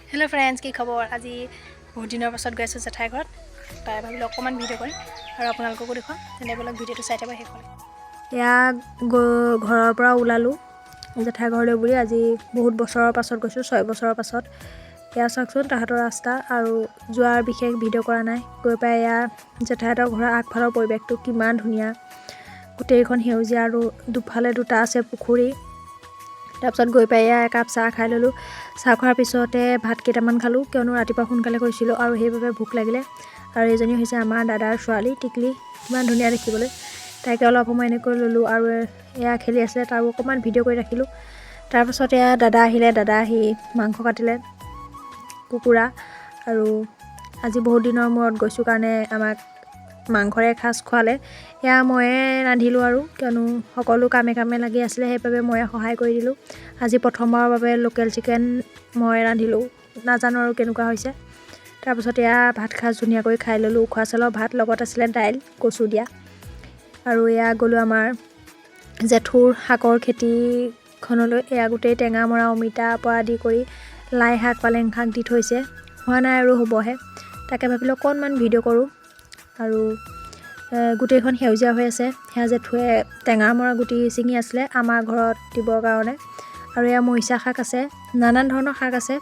hello friends की खबर आज बहुत दिन पास गई जेठाई घर ताई भाविल अकमान भिडिओ कर आपको देखा तेने बोलक भिडिओ चाई थक शेष या घर ओलालो जेठाई घर बुली आज बहुत बছৰৰ पाছত गई 6 বছৰৰ पाছত या चाकचोन तहतर रास्ता और जोर विशेष भिडिओ करा ना गई पाए या जेठाईहतर घर आगफाলৰ परिवेश किमान धुनिया गोटेইখন सेउजिया और दुफाले दुटा आछे पुखुरी তাৰপিছত গৈ পাই একাপ চাহ খাই ললো চাহ খোৱাৰ পিছতে ভাত কেইটামান খালো কিয়নো ৰাতিপুৱা সোনকালে কৰিছিলো আৰু সেইবাবে ভোক লাগিলে আৰু এজনী হৈছে আমাৰ দাদাৰ ছোৱালী টিকলি ইমান ধুনীয়া দেখিবলৈ তাইকে অলপ সময় এনে কৰি ললো আৰু এয়া খেলি আছে তাৰ অকমান ভিডিও কৰি ৰাখিলো তাৰপিছত এয়া দাদা আহিলে দাদা আহি মাংস কাটিলে কুকুৰা আৰু আজি বহুত দিনৰ মূৰত গৈছো কাৰণে আমাক মাংসৰে খাস খোৱালে या मैं रांधिलो और क्यों सकलो कामे कामे लगी आছিলে সেইভাবে मैं सहाय कर दिलो आज प्रथमबार বাবে लोकेल चिकेन मैं रांधिलो नाजानो और केनेकुवा होइसे तार पाছত या भात खास धुनियाকৈ खाই ললো উখোৱা চাউলৰ ভাত লগত আছিল দাইল কচু দিয়া আৰু या গলো আমাৰ জেঠুৰ শাকৰ খেতি খনলৈ या গুটেই টেঙা মৰা অমিতা পৰা আদি কৰি লাই শাক পালেং শাক দি থৈছে হোৱা নাই আৰু হ'বহে তাকে ভাবিলো কোনমান ভিডিও কৰো আৰু গোটেইখন সেউজিয়া হৈ আছে হেয়া জেঠুৱে টেঙাৰ মৰা গুটি চিঙি আছিলে আমাৰ ঘৰত দিবৰ কাৰণে আৰু এয়া মৰিচা শাক আছে নানান ধৰণৰ শাক আছে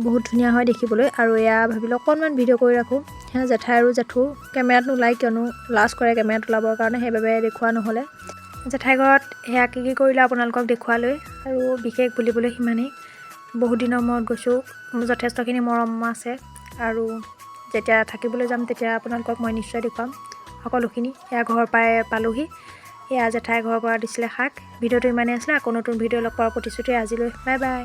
বহুত ধুনীয়া হয় দেখিবলৈ আৰু এয়া ভাবিলো অকনমান ভিডিও কৰি ৰাখো হেয়া জেঠাই আৰু জেঠু কেমেৰাত নোলাই কিয়নো লাজ কৰে কেমেৰাত ওলাবৰ কাৰণে সেইবাবে দেখুৱা নহলে জেঠাই ঘৰত হেয়া কি কৰিলে আপোনালোকক দেখুৱালৈ আৰু বিশেষ বুলিবলৈ সিমানেই বহুত দিনৰ মূৰত গৈছো যথেষ্টখিনি মৰম আছে আৰু যেতিয়া থাকিবলৈ যাম তেতিয়া আপোনালোকক মই নিশ্চয় দেখুৱাম সকলোখিনি এয়া ঘৰ পাই পালোহি এয়া জেঠাই ঘৰৰ পৰা দিছিলে শাক ভিডিওটো ইমানেই আছিল আকৌ নতুন ভিডিও লগ পোৱাৰ প্ৰতিশ্ৰুতি আজিলৈ বাই বাই